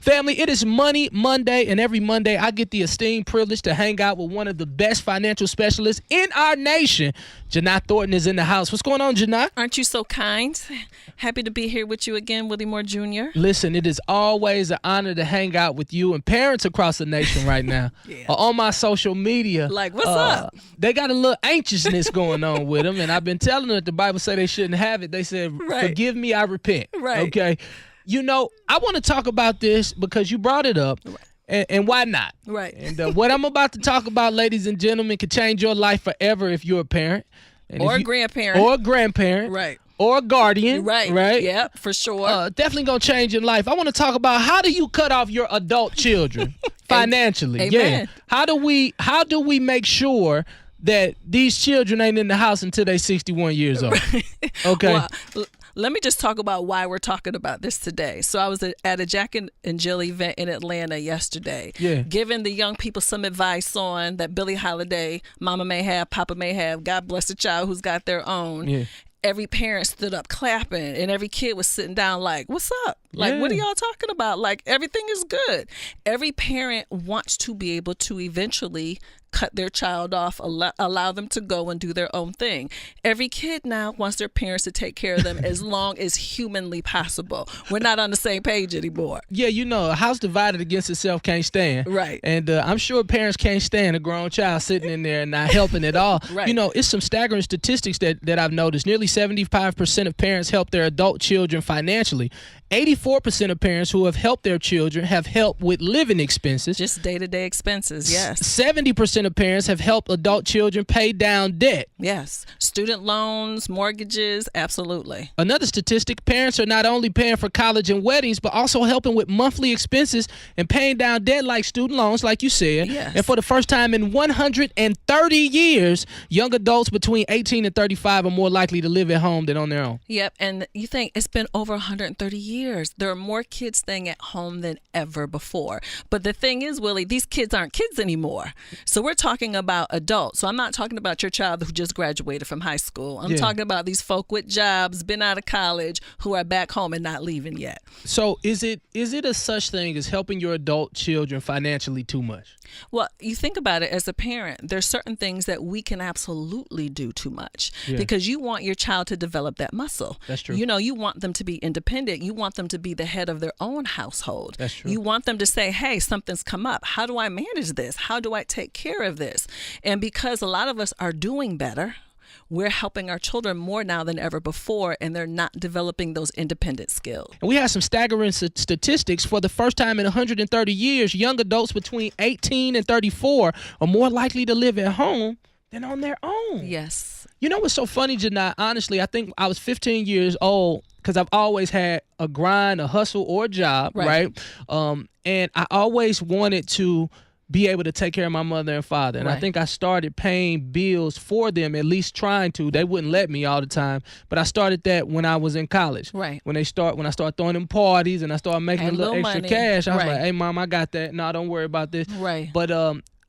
Family, it is Money Monday, and every Monday I get the esteemed privilege to hang out with one of the best financial specialists in our nation. Janai Thornton is in the house. What's going on, Janai? Aren't you so kind? Happy to be here with you again, Willie Moore Jr. Listen, it is always an honor to hang out with you, and parents across the nation right now are on my social media. Like, what's up? They got a little anxiousness going on with them, and I've been telling them that the Bible say they shouldn't have it. They said, forgive me, I repent. Right. Okay. You know, I want to talk about this because you brought it up, and why not? Right. And what I'm about to talk about, ladies and gentlemen, could change your life forever if you're a parent. And Or a grandparent. Or a grandparent. Right. Or a guardian. Right. Right. Yeah, for sure. Definitely going to change your life. I want to talk about how do you cut off your adult children financially? Amen. Yeah. How do we make sure that these children ain't in the house until they 61 years old? Okay. Well, let me just talk about why we're talking about this today. So I was at a Jack and Jill event in Atlanta yesterday, giving the young people some advice on that Billie Holiday, Mama may have, Papa may have, God bless the child who's got their own. Yeah. Every parent stood up clapping, and every kid was sitting down like, what's up? Like, what are y'all talking about? Like, everything is good. Every parent wants to be able to eventually cut their child off, allow them to go and do their own thing. Every kid now wants their parents to take care of them as long as humanly possible. We're not on the same page anymore. Yeah, you know, a house divided against itself can't stand. Right. And I'm sure parents can't stand a grown child sitting in there and not helping at all. Right. You know, it's some staggering statistics that I've noticed. Nearly 75% of parents help their adult children financially. 84% of parents who have helped their children have helped with living expenses. Just day-to-day expenses, yes. 70% of parents have helped adult children pay down debt. Yes. Student loans, mortgages, absolutely. Another statistic, parents are not only paying for college and weddings, but also helping with monthly expenses and paying down debt like student loans, like you said. Yes. And for the first time in 130 years, young adults between 18 and 35 are more likely to live at home than on their own. Yep. And you think it's been over 130 years. There are more kids staying at home than ever before. But the thing is, Willie, these kids aren't kids anymore. So we're talking about adults. So I'm not talking about your child who just graduated from high school. I'm talking about these folk with jobs, been out of college, who are back home and not leaving yet. So is it a such thing as helping your adult children financially too much? Well, you think about it as a parent, there's certain things that we can absolutely do too much because you want your child to develop that muscle. That's true. You know, you want them to be independent. You want them to be the head of their own household. That's true. You want them to say, hey, something's come up. How do I manage this? How do I take care of this? And because a lot of us are doing better, we're helping our children more now than ever before, and they're not developing those independent skills. And we have some staggering statistics. For the first time in 130 years, young adults between 18 and 34 are more likely to live at home than on their own. Yes. You know what's so funny, Janai? Honestly, I think I was 15 years old because I've always had a grind, a hustle, or a job, right? And I always wanted to be able to take care of my mother and father. And I think I started paying bills for them, at least trying to. They wouldn't let me all the time. But I started that when I was in college. Right. When I started throwing them parties and I started making a little extra money. cash, I was like, hey, Mom, I got that. No, don't worry about this. Right. But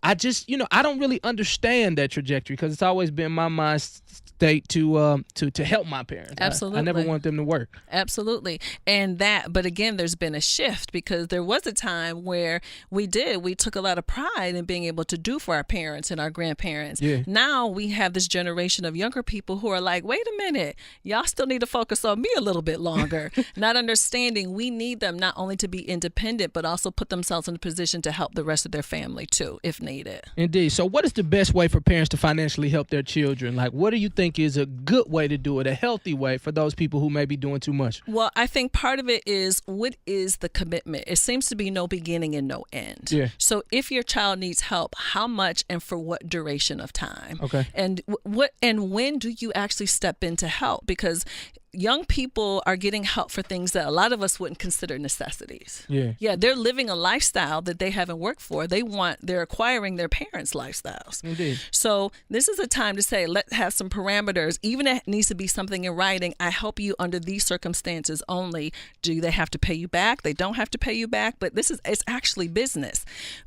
I just, I don't really understand that trajectory because it's always been my mind state to help my parents. Absolutely. I never want them to work. Absolutely. But again, there's been a shift because there was a time where we took a lot of pride in being able to do for our parents and our grandparents. Yeah. Now we have this generation of younger people who are like, wait a minute, y'all still need to focus on me a little bit longer. Not understanding we need them not only to be independent, but also put themselves in a position to help the rest of their family too, if needed. Indeed. So what is the best way for parents to financially help their children? Like, what do you think is a good way to do it, a healthy way for those people who may be doing too much? Well, I think part of it is, what is the commitment? It seems to be no beginning and no end. Yeah. So if your child needs help, how much and for what duration of time? Okay. And when do you actually step in to help? Because young people are getting help for things that a lot of us wouldn't consider necessities. Yeah, they're living a lifestyle that they haven't worked for. They're acquiring their parents' lifestyles. Indeed. So this is a time to say, let's have some parameters. Even if it needs to be something in writing, I help you under these circumstances only. Do they have to pay you back? They don't have to pay you back, but it's actually business.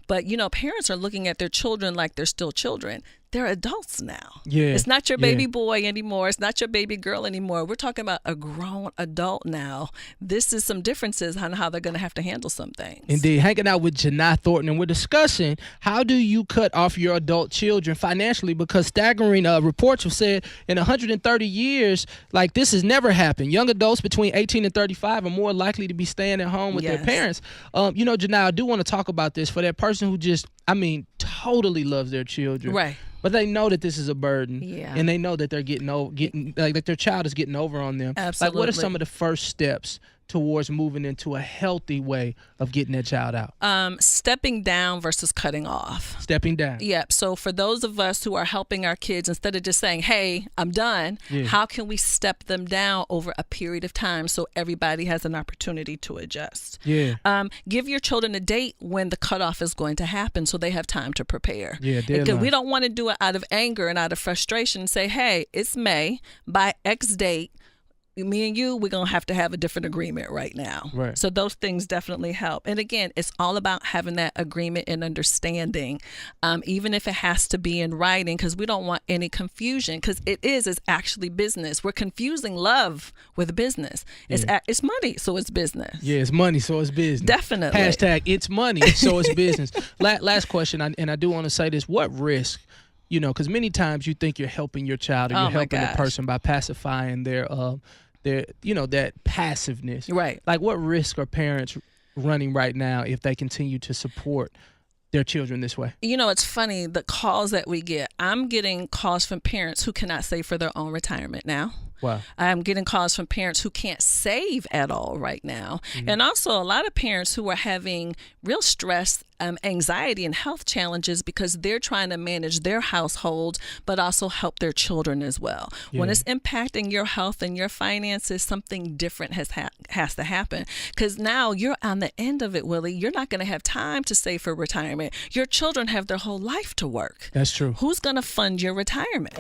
But, parents are looking at their children like they're still children. they're adults now. Yeah. It's not your baby boy anymore. It's not your baby girl anymore. We're talking about a grown adult now. This is some differences on how they're going to have to handle some things. Indeed. Hanging out with Janai Thornton, and we're discussing how do you cut off your adult children financially, because staggering reports have said in 130 years, like, this has never happened. Young adults between 18 and 35 are more likely to be staying at home with their parents. You know, Janai, I do want to talk about this for that person who just, totally loves their children. Right. But they know that this is a burden, and they know that they're getting like their child is getting over on them. Absolutely. Like, what are some of the first steps towards moving into a healthy way of getting that child out? Stepping down versus cutting off. Stepping down. Yep. So for those of us who are helping our kids, instead of just saying, hey, I'm done, how can we step them down over a period of time so everybody has an opportunity to adjust? Yeah. Give your children a date when the cutoff is going to happen so they have time to prepare. Yeah, because we don't want to do it out of anger and out of frustration. Say, hey, it's May. By X date, me and you, we're going to have a different agreement right now. Right. So those things definitely help. And again, it's all about having that agreement and understanding, even if it has to be in writing, because we don't want any confusion, because it's actually business. We're confusing love with business. It's money, so it's business. Yeah, it's money, so it's business. Definitely. Hashtag it's money, so it's business. Last question, and I do want to say this. What risk, because many times you think you're helping your child or you're helping the person by pacifying their that passiveness. Right. Like, what risk are parents running right now if they continue to support their children this way? It's funny, the calls that we get. I'm getting calls from parents who cannot save for their own retirement now. Wow. I'm getting calls from parents who can't save at all right now. Mm-hmm. And also a lot of parents who are having real stress, anxiety, and health challenges because they're trying to manage their household, but also help their children as well. Yeah. When it's impacting your health and your finances, something different has to happen. Because now you're on the end of it, Willie. You're not going to have time to save for retirement. Your children have their whole life to work. That's true. Who's going to fund your retirement?